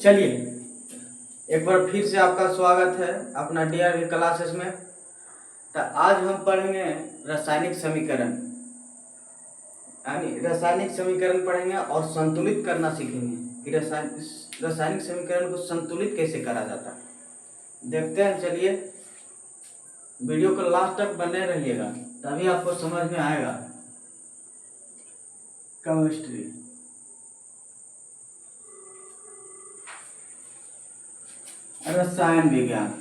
चलिए एक बार फिर से आपका स्वागत है अपना डीआरवी क्लासेस में। तो आज हम पढ़ेंगे रासायनिक समीकरण, यानी रासायनिक समीकरण पढ़ेंगे और संतुलित करना सीखेंगे कि रासायनिक समीकरण को संतुलित कैसे करा जाता है। देखते हैं, चलिए वीडियो को लास्ट तक बने रहिएगा, तभी आपको समझ में आएगा केमिस्ट्री। रसायन विज्ञान,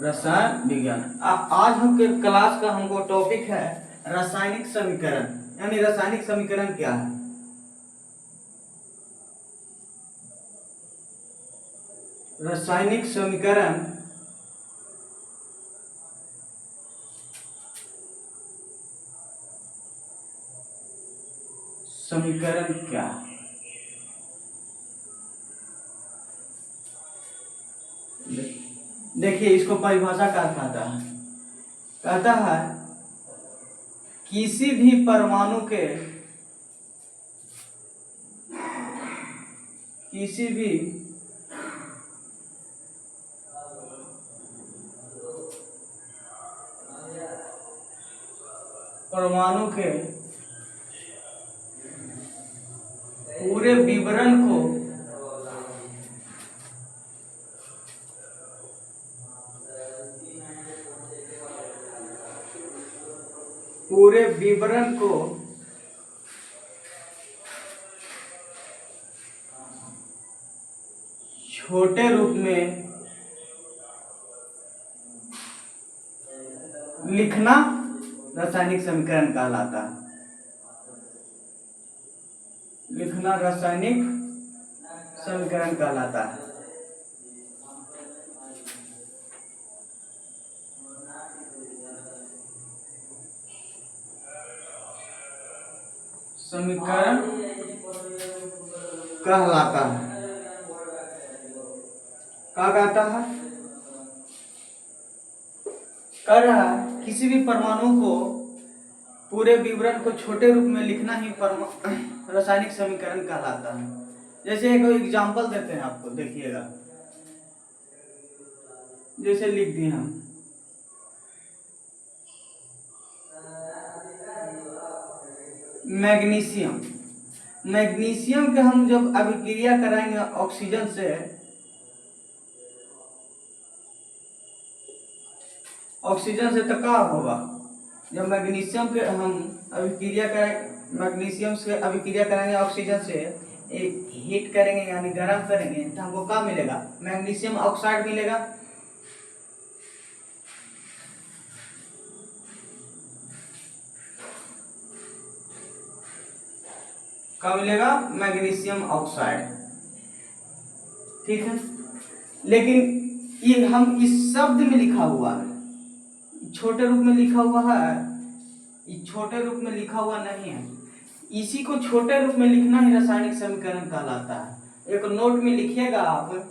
रसायन विज्ञान। आज हम के क्लास का हमको टॉपिक है रासायनिक समीकरण, यानी रासायनिक समीकरण क्या है। रासायनिक समीकरण क्या है? देखिए, इसको परिभाषा क्या कहता है किसी भी परमाणु के पूरे विवरण को छोटे रूप में लिखना रासायनिक समीकरण कहलाता है। लिखना रासायनिक समीकरण कहलाता है। समीकरण कहलाता है। क्या कहता है? कह रहा है किसी भी परमाणु को पूरे विवरण को छोटे रूप में लिखना ही रासायनिक समीकरण कहलाता है। जैसे एक एग्जांपल देते हैं आपको, देखिएगा। जैसे लिख दिए हम मैग्नीशियम के हम जब अभिक्रिया कराएंगे ऑक्सीजन से तो क्या होगा? जब मैग्नीशियम के हम अभिक्रिया करें, मैग्नीशियम से अभिक्रिया कराएंगे ऑक्सीजन से, एक हीट करेंगे यानी गर्म करेंगे, तो हमको क्या मिलेगा? मैग्नीशियम ऑक्साइड मिलेगा। क्या मिलेगा? Magnesium oxide. ठीक है, लेकिन ये हम इस शब्द में लिखा हुआ है, छोटे रूप में लिखा हुआ है, ये छोटे रूप में लिखा हुआ नहीं है। इसी को छोटे रूप में लिखना ही रासायनिक समीकरण कहलाता है। एक नोट में लिखिएगा आप,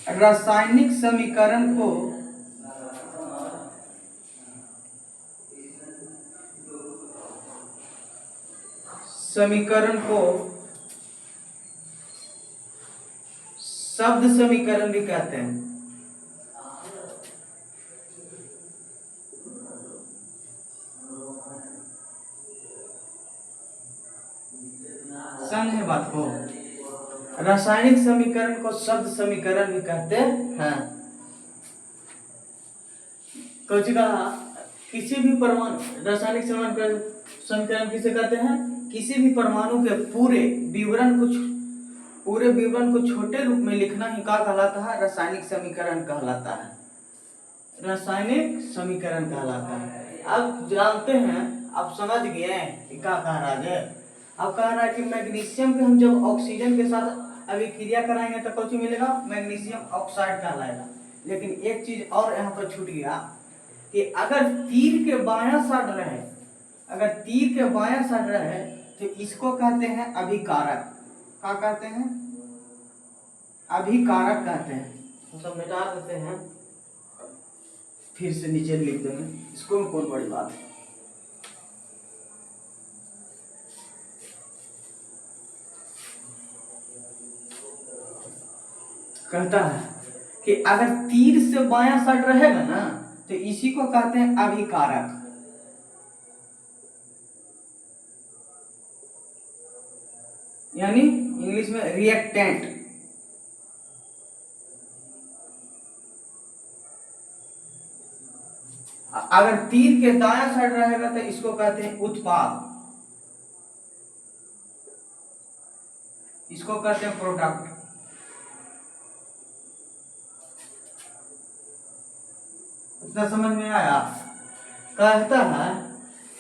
रासायनिक समीकरण को शब्द समीकरण भी कहते हैं। समझे बात को? रासायनिक समीकरण को शब्द समीकरण भी कहते हैं। कुछ कहा, किसी भी परमाणु रासायनिक समीकरण किसे कहते हैं? किसी भी परमाणु के पूरे विवरण को छोटे रूप में लिखना ही क्या कहलाता है? रासायनिक समीकरण कहलाता है। रासायनिक समीकरण कहलाता है। अब जानते हैं, आप समझ गए क्या कह रहा है? अब कह रहा है कि मैग्नीशियम के हम जब ऑक्सीजन के साथ अभिक्रिया कराएंगे तो कौन मिलेगा? मैग्नीशियम ऑक्साइड कहलाएगा। लेकिन एक चीज और यहाँ पर छूट गया कि अगर तीर के बायां साइड रहे तो इसको कहते हैं अभिकारक। क्या कहते हैं? अभिकारक कहते हैं। तो सब मिटा देते हैं, फिर से नीचे लिख देंगे, इसको में कौन बड़ी बात है। कहता है कि अगर तीर से बायां साइड रहेगा ना तो इसी को कहते हैं अभिकारक। यानी इंग्लिश में रिएक्टेंट। अगर तीर के दायां साइड रहेगा तो इसको कहते हैं उत्पाद, इसको कहते हैं प्रोडक्ट। इतना समझ में आया? कहता है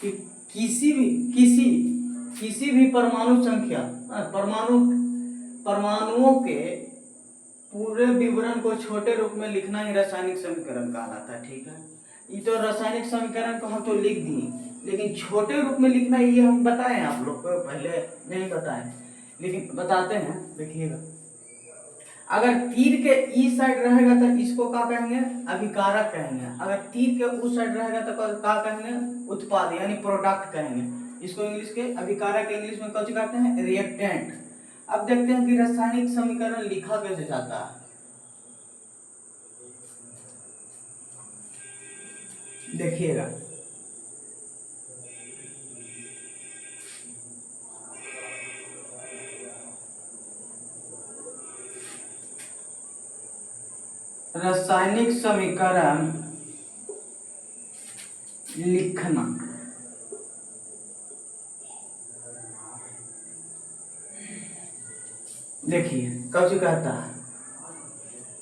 कि किसी भी परमाणु संख्या, परमाणुओं के पूरे विवरण को छोटे रूप में लिखना ही रासायनिक समीकरण कहलाता है। ठीक है, ये तो रासायनिक समीकरण को हम तो लिख दिए, लेकिन छोटे रूप में लिखना ये हम बताएं आप लोग को, पहले नहीं बताएं लेकिन बताते हैं। देखिएगा, अगर तीर के ई साइड रहेगा तो इसको क्या कहेंगे? अभिकारक कहेंगे। अगर तीर के उस साइड रहेगा तो क्या कहेंगे? उत्पाद यानी प्रोडक्ट कहेंगे। इसको इंग्लिश के अभिकारक इंग्लिश में कौन कहते हैं? रिएक्टेंट। अब देखते हैं कि रासायनिक समीकरण लिखा कैसे जाता है। देखिएगा, रासायनिक समीकरण लिखना। देखिए कब कहता है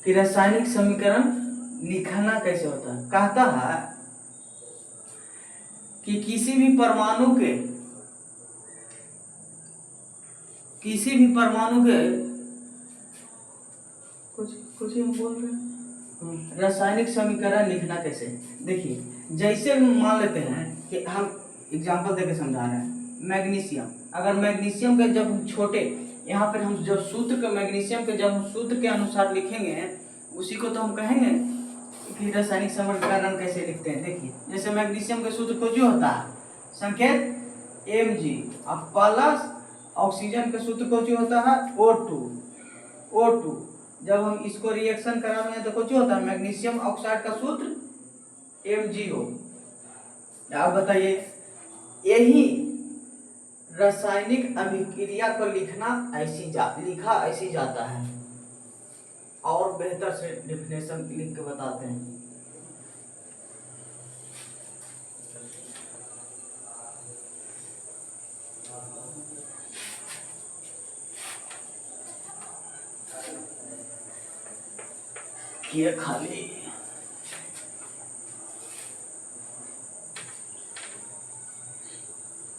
कि रासायनिक समीकरण लिखना कैसे होता है। कहता है कि किसी भी परमाणु के कुछ हम बोल रहे हैं। रासायनिक समीकरण लिखना कैसे? देखिए, जैसे मान लेते हैं कि हम एग्जांपल देके समझा रहे हैं। मैग्नीशियम, अगर मैग्नीशियम के जब हम छोटे, यहाँ पर हम जब सूत्र के मैग्नीशियम के जब हम सूत्र के अनुसार लिखेंगे उसी को तो हम कहेंगे कि रासायनिक समीकरण कैसे लिखते हैं। देखिए, जैसे मैग्नीशियम के सूत्र को जो होता है संकेत Mg, और प्लस ऑक्सीजन के सूत्र को जो होता है O2। जब हम इसको रिएक्शन करा रहे हैं तो कुछ होता है मैग्नीशियम ऑक्साइड का सूत्र MgO। आप बताइए, यही रासायनिक अभिक्रिया को लिखा ऐसी जाता है। और बेहतर से डेफिनेशन लिख के बताते हैं। ये खाली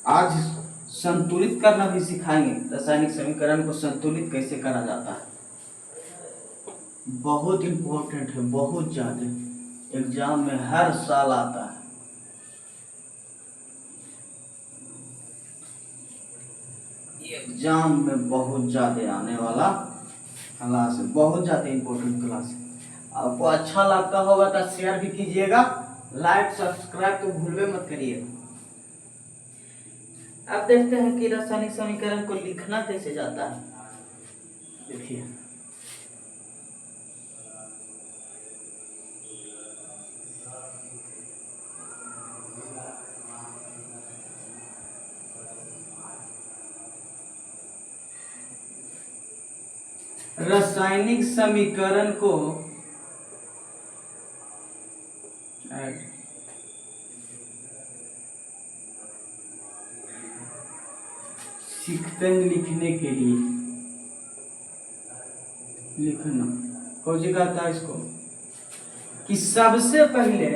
आज संतुलित करना भी सिखाएंगे। रासायनिक समीकरण को संतुलित कैसे करा जाता है, बहुत इंपॉर्टेंट है, बहुत ज्यादा एग्जाम में हर साल आता है। एग्जाम में बहुत ज्यादा आने वाला क्लास है, बहुत ज्यादा इंपॉर्टेंट क्लास है। आपको अच्छा लगता होगा तो शेयर भी कीजिएगा, लाइक सब्सक्राइब तो भूलवे मत करिएगा। अब देखते हैं कि रासायनिक समीकरण को लिखना कैसे जाता है। देखिए, रासायनिक समीकरण को सीखते हैं लिखने के लिए। लिखना कौन सी कहता है इसको कि सबसे पहले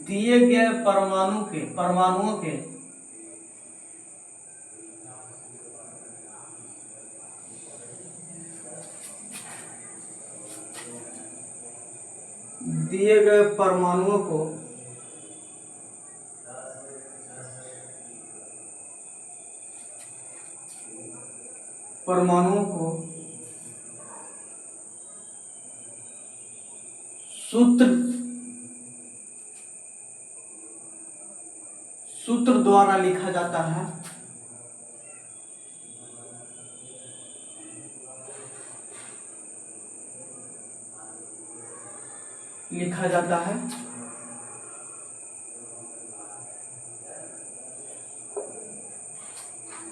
दिए गए परमाणुओं के दिए गए परमाणुओं को सूत्र द्वारा लिखा जाता है।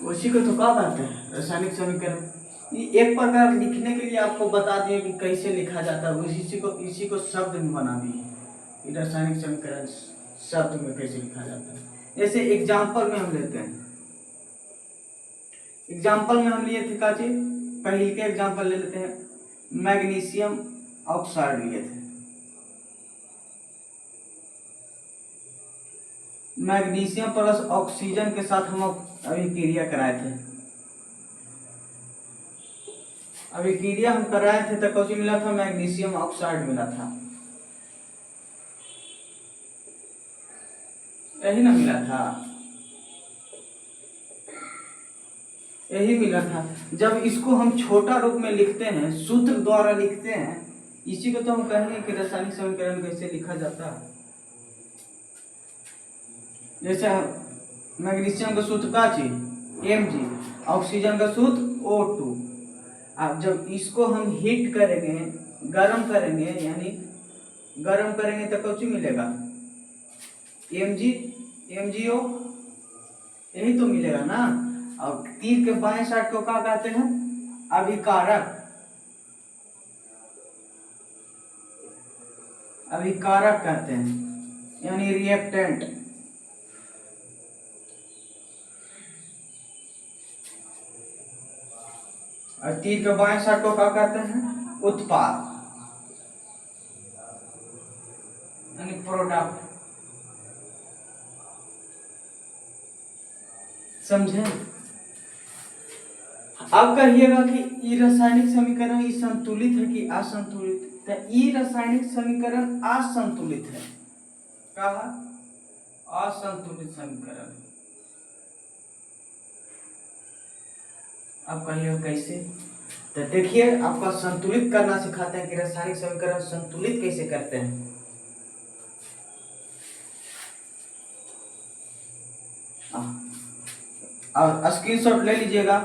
उसी को तो कहा जाता है रासायनिक समीकरण। एक प्रकार लिखने के लिए आपको बता दिए कि कैसे लिखा जाता है, इसी को शब्द में बना दिए। रासायनिक समीकरण शब्द में कैसे लिखा जाता है। जैसे एग्जाम्पल में हम लेते हैं, एग्जाम्पल में हम लिए थे का चीज, पहले के एग्जाम्पल ले लेते हैं। मैग्नीशियम ऑक्साइड लिए थे। मैग्नीशियम प्लस ऑक्सीजन के साथ हम अभिक्रिया कराए थे। अभिक्रिया हम कराए थे तो कौन मिला था? मैग्नीशियम ऑक्साइड मिला था। यही ना मिला था, यही मिला था। जब इसको हम छोटा रूप में लिखते हैं, सूत्र द्वारा लिखते हैं, इसी को तो हम कहेंगे कि रासायनिक समीकरण कैसे लिखा जाता है। जैसे मैग्नीशियम का सूत्र का चीज Mg, ऑक्सीजन का सूत्र O2। अब जब इसको हम हीट करेंगे, गर्म करेंगे, यानी गर्म करेंगे तो कुछ मिलेगा MgO, यही तो मिलेगा ना। और तीर के बाएं साइड को क्या कहते हैं? अभिकारक। अभिकारक कहते हैं, यानी रिएक्टेंट। और तीर के बाएं साइड को क्या कहते हैं? उत्पाद, यानी प्रोडक्ट। समझे? अब कहिएगा कि ये रासायनिक समीकरण ये संतुलित है कि असंतुलित? तो ये रासायनिक समीकरण असंतुलित है। कहा? असंतुलित समीकरण। अब कहिएगा कैसे? तो देखिए, आपका संतुलित करना सिखाते हैं कि रासायनिक समीकरण संतुलित कैसे करते हैं। और स्क्रीनशॉट ले लीजिएगा।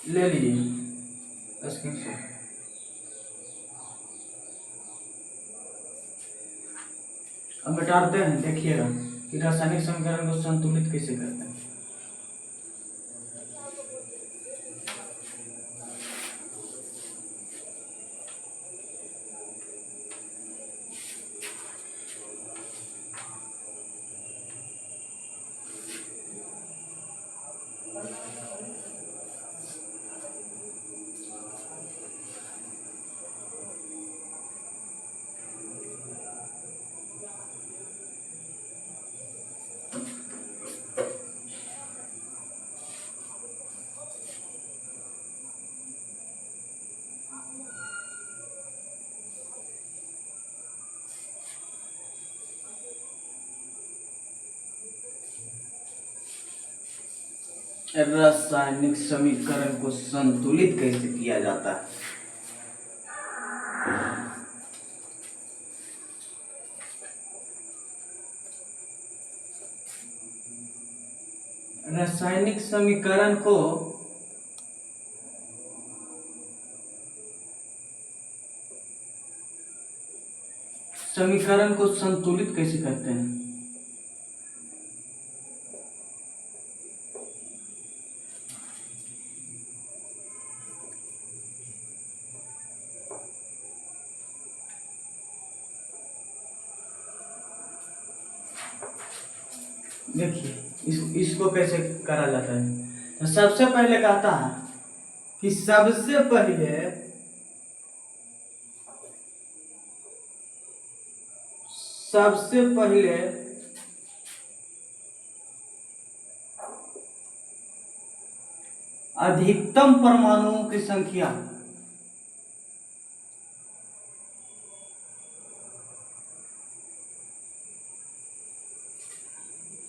ले लीजिए स्क्रीनशॉट। अब मिटाते हैं, देखिएगा कि रासायनिक समीकरण को संतुलित कैसे करते हैं। रासायनिक समीकरण को संतुलित कैसे किया जाता है। रासायनिक समीकरण को संतुलित कैसे करते हैं। देखिए इसको कैसे करा जाता है। तो सबसे पहले कहता है कि सबसे पहले अधिकतम परमाणुओं की संख्या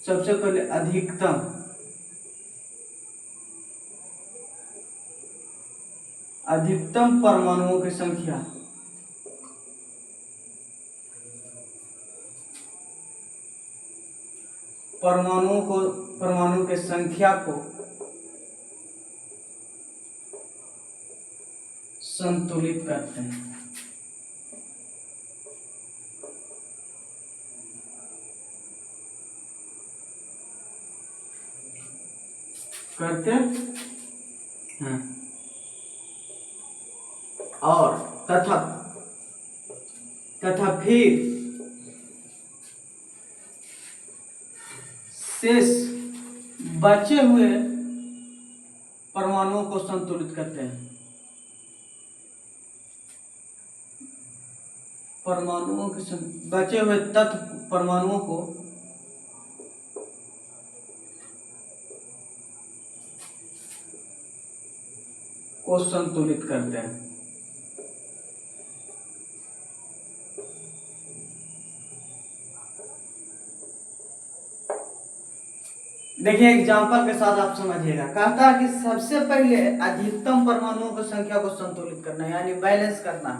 सबसे पहले अधिकतम परमाणुओं की संख्या, परमाणु की संख्या को संतुलित करते हैं। हैं और तथा फिर शेष बचे हुए परमाणुओं को संतुलित करते हैं। परमाणुओं के बचे हुए तत्व परमाणुओं को संतुलित करते हैं। देखिए एग्जाम्पल के साथ आप समझिएगा। कहता है कि सबसे पहले अधिकतम परमाणुओं की संख्या को संतुलित करना, यानी बैलेंस करना।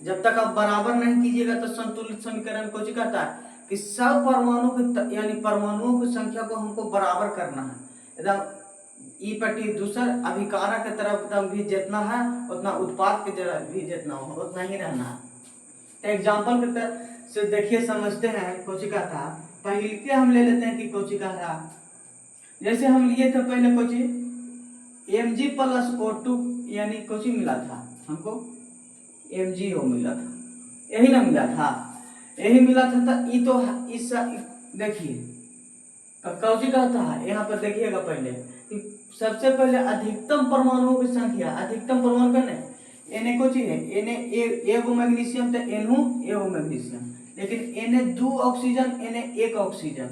जब तक आप बराबर नहीं कीजिएगा तो संतुलित समीकरण को कहता है कि सब परमाणु की यानी परमाणुओं की संख्या को हमको बराबर करना है। एकदम ई पट्टी दूसर अभिकारक की तरफ एकदम भी जितना है उतना उत्पाद की तरफ भी जितना हो उतना ही रहना है। एग्जाम्पल की तरफ से देखिए समझते हैं। कोशिका था पहले के हम ले लेते हैं कि कोशिका था, जैसे हम लिए थे पहले कोची Mg+O2 यानी कोची मिला था हमको MgO मिला था, यही ना मिला था, यही मिला था। तो तो इस देखिए कौची कहता है यहाँ पर देखिएगा पहले कि सबसे पहले अधिकतम परमाणुओं की संख्या, अधिकतम परमाणु करने Na कोची है Na एगो मैग्नीशियम तो NO एगो मैग्नीशियम, लेकिन Na 2 ऑक्सीजन Na 1 ऑक्सीजन,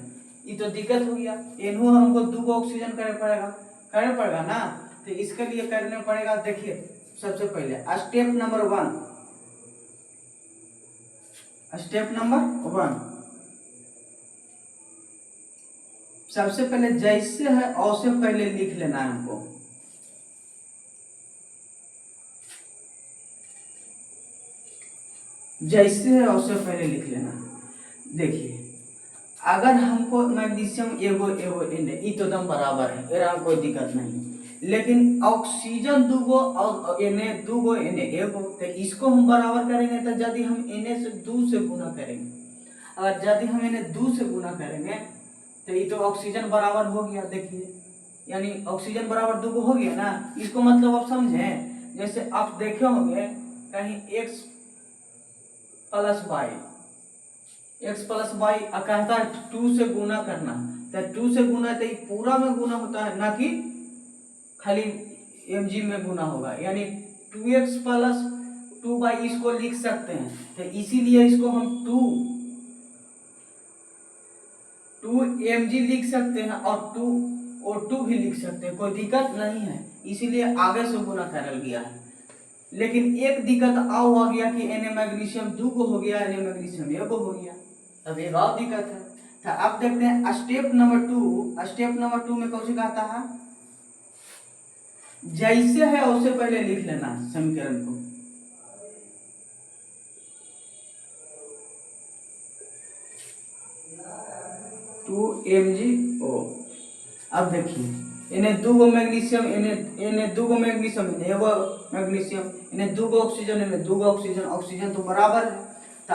ये तो दिक्कत हो गया। NO हमको 2 ऑक्सीजन करना पड़ेगा ना, तो इसके लिए करना पड़ेगा। देखिए सबसे पहले स्टेप नंबर 1 सबसे पहले जैसे है उससे पहले लिख लेना है हमको। जैसे है उससे पहले लिख लेना। देखिए अगर हमको मैग्नीशियम एगो Na ये तो दम बराबर है, एरा कोई दिक्कत नहीं, लेकिन ऑक्सीजन दूगो और Na दूगो Na एगो, तो इसको हम बराबर करेंगे। तो यदि हम Na से 2 से गुना करेंगे, अगर यदि हम Na 2 से गुना करेंगे तो ये तो ऑक्सीजन बराबर हो गया। देखिए यानी ऑक्सीजन बराबर दूगो हो गया ना। इसको मतलब आप समझें, जैसे आप देखे होंगे कहीं x प्लस वाई कहता है 2 से गुना करना, तो 2 से गुना तो ये पूरा में गुना होता है, ना कि खाली Mg में गुना होगा। यानी 2x+2y इसको लिख सकते हैं, तो इसीलिए इसको हम 2 Mg लिख सकते हैं और 2O2 भी लिख सकते हैं, कोई दिक्कत नहीं है। इसीलिए आगे से गुना करल गया है। लेकिन एक दिक्कत आओ आ गया कि Na मैग्नीशियम 2 को हो गया, Na मैग्नीशियम 1 को हो गया, तब एक और दिक्कत है। तो अब देखते हैं स्टेप नंबर 2 में कौन सी कहता है, जैसे है उससे पहले लिख लेना समीकरण को। Two MgO। अब देखिए इन्हें 2 मैग्नीशियम इन्हें 2 मैग्नीशियम एगो मैग्नीशियम, इन्हें 2 ऑक्सीजन इन्हें 2 ऑक्सीजन, ऑक्सीजन तो बराबर है। तो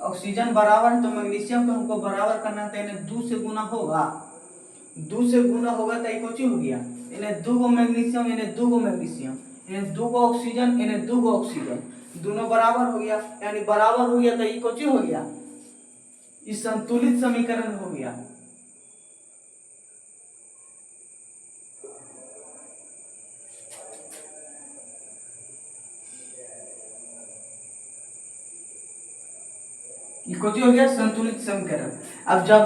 ऑक्सीजन बराबर है तो मैग्नीशियम को हमको बराबर करना है, इन्हें 2 से गुना होगा। 2 से गुना होगा तो ये कोची हो गया, इन्हें 2 मैग्नीशियम इन्हें 2 मैग्नीशियम, इन्हें 2 ऑक्सीजन इन्हें 2 ऑक्सीजन, दोनों बराबर हो गया। यानी बराबर हो गया तो ये कोची हो गया, ये संतुलित समीकरण हो गया। कुछ हो गया संतुलित समीकरण। अब जब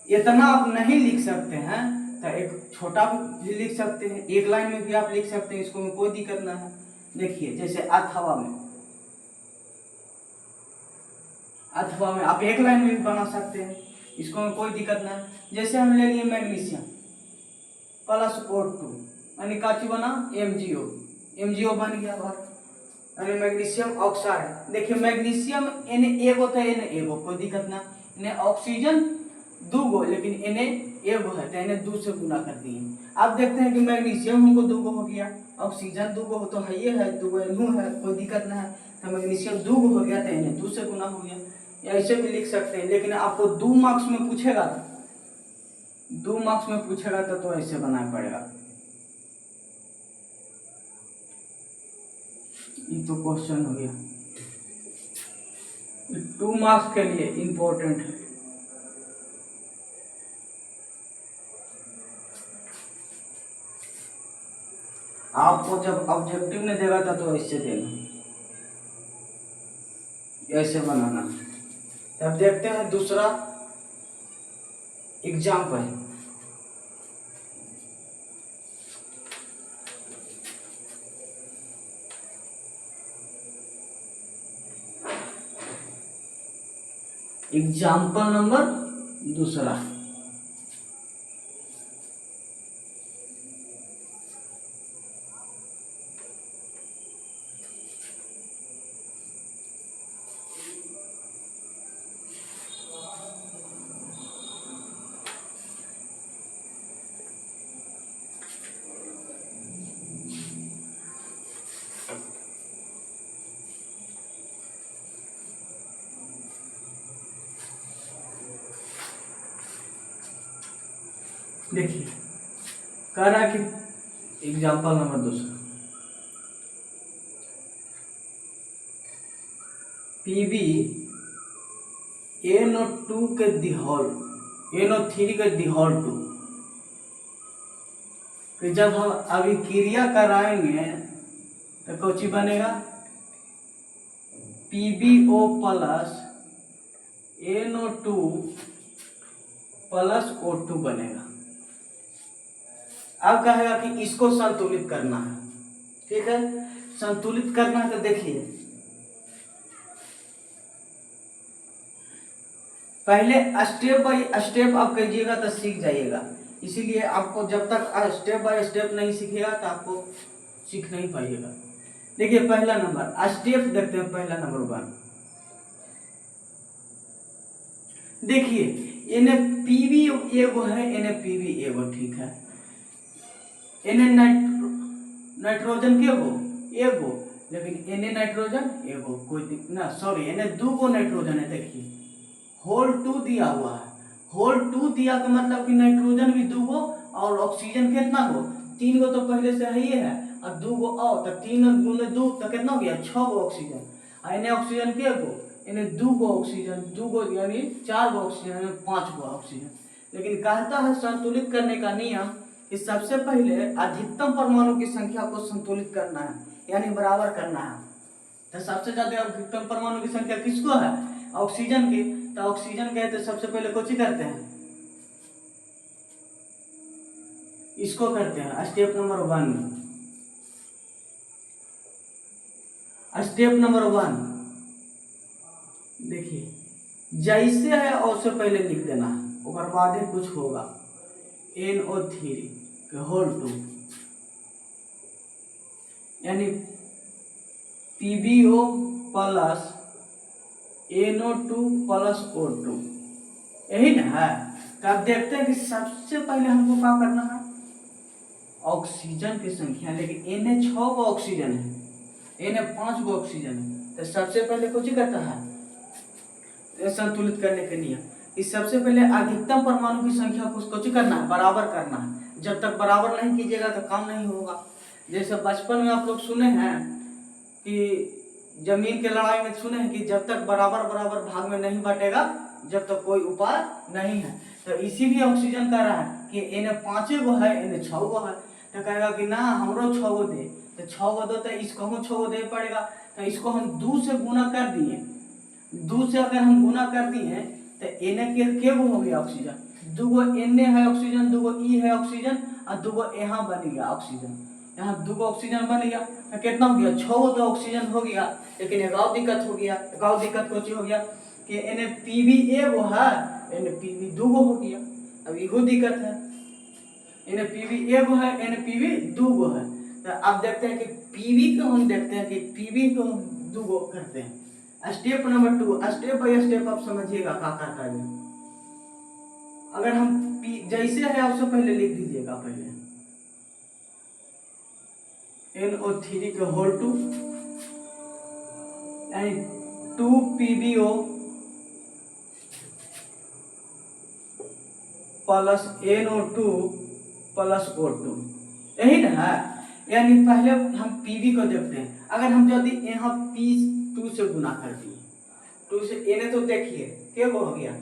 इतना आप नहीं लिख सकते हैं तो एक छोटा भी लिख सकते हैं, एक लाइन में भी आप लिख सकते हैं, इसको में कोई दिक्कत ना है। देखिए जैसे अथवा में आप एक लाइन में भी बना सकते हैं। इसको में कोई दिक्कत ना है। जैसे हम ले लिए मैग्नीशियम प्लस O2 यानी काची बना MgO बन गया भाई, यानी मैग्नीशियम ऑक्साइड। देखिए मैग्नीशियम Na एगो था, Na एगो, कोई दिक्कत ना। इन्हें ऑक्सीजन दूगो लेकिन Na एगो है, तो इन्हें 2 से गुना कर दिए। अब देखते हैं कि मैग्नीशियम हमको दूगो हो गया, ऑक्सीजन दूगो हो तो है, ये है दूगो इनहू है, कोई दिक्कत ना है। तो मैग्नीशियम दूगो हो गया तो इन्हें 2 से गुना हो गया, या ऐसे भी लिख सकते हैं। लेकिन आपको 2 मार्क्स में पूछेगा, 2 मार्क्स में पूछेगा तो ऐसे बनाना पड़ेगा। ये तो क्वेश्चन हो गया, 2 मार्क्स के लिए इंपॉर्टेंट है। आपको जब ऑब्जेक्टिव में देगा था तो ऐसे देना, ऐसे बनाना। अब देखते हैं दूसरा एग्जाम्पल। एग्जाम्पल नंबर दूसरा, देखिए कह रहा है कि एग्जाम्पल नंबर दूसरा, PbNO2 के दिहॉल NO3 के दिहॉल 2, कि जब हम अभिक्रिया कराएंगे तो कौची बनेगा, PbO plus NO2 plus O2 बनेगा। अब कहेगा कि इसको संतुलित करना है, ठीक है, संतुलित करना है। तो देखिए पहले स्टेप बाय स्टेप आप कीजिएगा तो सीख जाइएगा, इसीलिए आपको जब तक स्टेप बाय स्टेप नहीं सीखिएगा तो आपको सीख नहीं पाइएगा। देखिए पहला नंबर स्टेप देखते हैं, पहला नंबर 1। देखिए NPB एगो है, NPB एगो, ठीक है, नाइट्रोजन के एगो, लेकिन Na नाइट्रोजन एगो, कोई ना, सॉरी Na दूगो नाइट्रोजन है। देखिए होल 2 दिया हुआ है, होल 2 दिया का मतलब कि नाइट्रोजन भी दूगो और ऑक्सीजन कितना गो, 3 गो तो पहले से है ही है, और दूगो और तो 3 गुने 2 तो कितना हो गया, 6 गो ऑक्सीजन। और Na ऑक्सीजन के गो, Na दूगो ऑक्सीजन, दूगो यानी 4 गो ऑक्सीजन, 5 गो ऑक्सीजन। लेकिन कहता है संतुलित करने का नियम कि सबसे पहले अधिकतम परमाणु की संख्या को संतुलित करना है, यानी बराबर करना है। तो सबसे ज्यादा अधिकतम परमाणु की संख्या किसको है, ऑक्सीजन की। तो ऑक्सीजन कहते हैं सबसे पहले कुछ करते हैं, इसको करते हैं स्टेप नंबर 1। स्टेप नंबर 1 देखिए जैसे है और से पहले लिख देना है, और बाद में कुछ होगा, NO3 के होल 2 यानी PbO plus NO2 plus O2, यही ना है। तो आप देखते हैं कि सबसे पहले हमको क्या करना है, ऑक्सीजन की संख्या, लेकिन Na 6 गो ऑक्सीजन है, Na 5 गो ऑक्सीजन है। तो सबसे पहले कुछ करता है संतुलित करने के लिए कि सबसे पहले अधिकतम परमाणु की संख्या को कुछ करना है, बराबर करना है। जब तक बराबर नहीं कीजिएगा तो काम नहीं होगा। जैसे बचपन में आप लोग सुने हैं कि जमीन के लड़ाई में सुने हैं कि जब तक बराबर बराबर भाग में नहीं बटेगा जब तक कोई उपाय नहीं है। तो इसीलिए ऑक्सीजन कह रहा है कि Na 5 गो है, Na 6 गो है। तो कहेगा कि ना हमरो 6 गो दे, तो 6 गो दो, तो इसको हम 6 गो दे पड़ेगा। तो इसको हम 2 से गुना कर दिए, 2 से अगर हम गुना कर दिए तो Na के गो हो गया ऑक्सीजन, 2 गो Na है ऑक्सीजन, 2 गो E है ऑक्सीजन, और 2 गो यहाँ बन गया ऑक्सीजन, यहाँ 2 गो ऑक्सीजन बन गया। तो कितना हो गया, 6 गो तो ऑक्सीजन हो गया। लेकिन एक और दिक्कत हो गया, एक और दिक्कत कुछ हो गया कि एने पीवी एगो है, एने पीवी दूगो हो गया। अब इहो दिक्कत है, एने पीवी एगो है, एने पीवी दूगो है। तो अब देखते हैं कि पीवी को हम देखते हैं कि पीवी को दूगो करते हैं। Step number 2, step by step आप समझिएगा क्या करता है। अगर हम जैसे है उससे पहले लिख दीजिएगा, पहले NO3 के होल 2 यानी 2 PbO plus NO2 plus O2, यही ना है। यानी पहले हम पीवी को देखते हैं। अगर हम यदि यहाँ P2 से गुना कर दिए, 2 से एने तो देखिए क्या हो गया,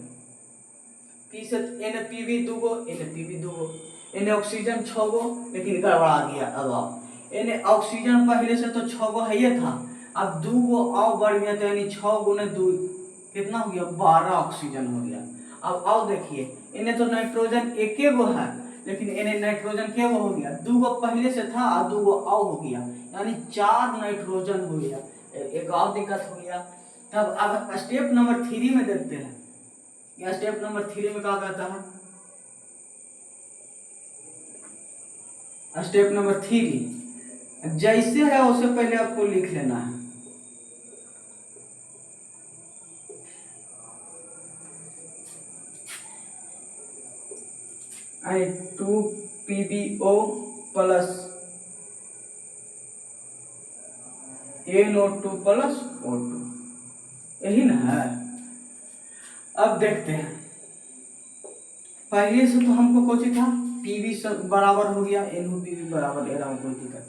P से एने पीवी दूगो, एने पीवी दूगो, एने ऑक्सीजन 6 गो, लेकिन गड़बड़ा गया। अब एने ऑक्सीजन पहले से तो 6 गो है था, अब 2 गो और बढ़ गया, तो यानी 6 गुने 2 कितना हो गया, 12 ऑक्सीजन हो गया। अब आओ देखिए, इन्हें तो नाइट्रोजन एक गो है, लेकिन इन्हें नाइट्रोजन क्या हो गया, 2 गो पहले से था और 2 गो और हो गया, यानी 4 नाइट्रोजन हो गया। एक और दिक्कत हो गया। तब अब स्टेप नंबर 3 में देखते हैं, या स्टेप नंबर 3 में क्या कहता है। स्टेप नंबर 3 जैसे है उससे पहले आपको लिख लेना है। I2 PbO plus NO2 plus O2, यही ना है। अब देखते हैं, पहले से तो हमको कुछ था, पीवी बराबर हो गया, NO बराबर एरा कोई दिक्कत,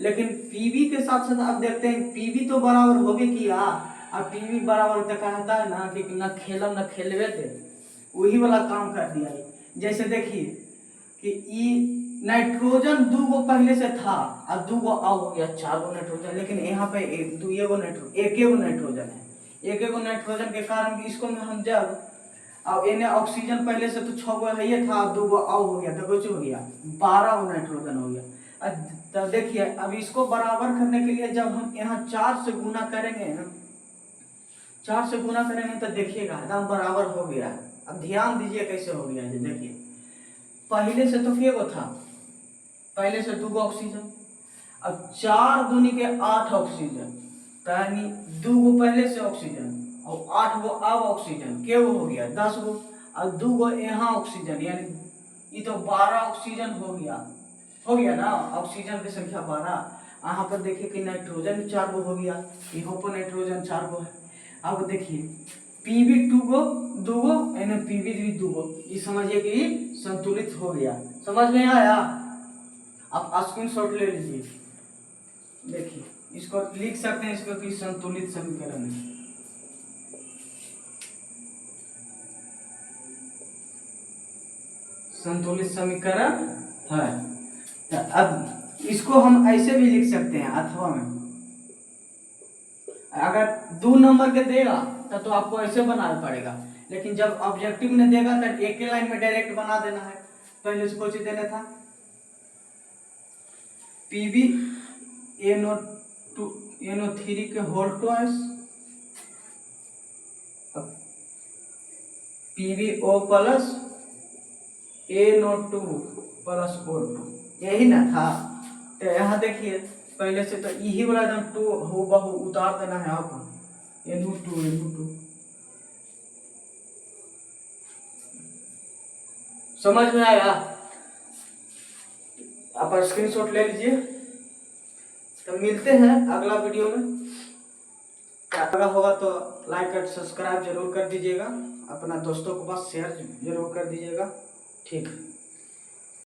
लेकिन पीवी के साथ साथ अब देखते हैं पीवी तो बराबर हो गया किया, अब पीवी बराबर तो कहता है ना कि न खेलम न खेलवे थे, वही वाला काम कर दिया है। जैसे देखिए कि ई नाइट्रोजन 2 गो पहले से था और 2 गो और हो गया, 4 गो नाइट्रोजन, लेकिन यहाँ पे एक गो नाइट्रोजन है। एक गो नाइट्रोजन के कारण इसको में हम जब अब इन्हें ऑक्सीजन पहले से तो 6 गो है था, 2 गो और हो गया, तो कुछ हो गया 12 गो नाइट्रोजन हो गया। तब देखिए, अब इसको बराबर करने के लिए जब हम यहाँ 4 से गुना करेंगे, 4 से गुना करेंगे तो देखिएगा एकदम बराबर हो गया। अब ध्यान दीजिए कैसे हो गया, देखिए पहले से तो क्या था, पहले से 2 गो ऑक्सीजन, अब 4 दूनी के 8 ऑक्सीजन, यानी 2 गो पहले से ऑक्सीजन और 8 गो अब ऑक्सीजन, क्या हो गया 10 गो, और 2 गो यहाँ ऑक्सीजन, यानी ये तो 12 ऑक्सीजन हो गया ना, ऑक्सीजन की संख्या 12। यहाँ पर देखिए कि नाइट्रोजन 4 गो हो गया, यहाँ पर नाइट्रोजन 4 गो है। अब देखिए पीवी 2 गो 2 गो, यानी पीवी भी 2 गो, ये समझिए कि संतुलित हो गया। समझ में आया? आप स्क्रीनशॉट ले लीजिए, देखिए इसको लिख सकते हैं, इसको कि संतुलित समीकरण है। संतुलित समीकरण है। अब इसको हम ऐसे भी लिख सकते हैं, अथवा में अगर 2 नंबर के देगा तो आपको ऐसे बनाना पड़ेगा, लेकिन जब ऑब्जेक्टिव में देगा तो एक ही लाइन में डायरेक्ट बना देना है। पहले से कुछ देना था, पीवी NO3 के whole twice PbO plus NO2 plus O2, यही ना था। तो यहाँ देखिए पहले से तो यही वाला एकदम 2 हो बहु उतार देना है आपको, NO2 समझ में आया? आप स्क्रीनशॉट ले लीजिए। तो मिलते हैं अगला वीडियो में। अगर होगा तो लाइक और सब्सक्राइब जरूर कर दीजिएगा, अपना दोस्तों के पास शेयर जरूर कर दीजिएगा। ठीक है।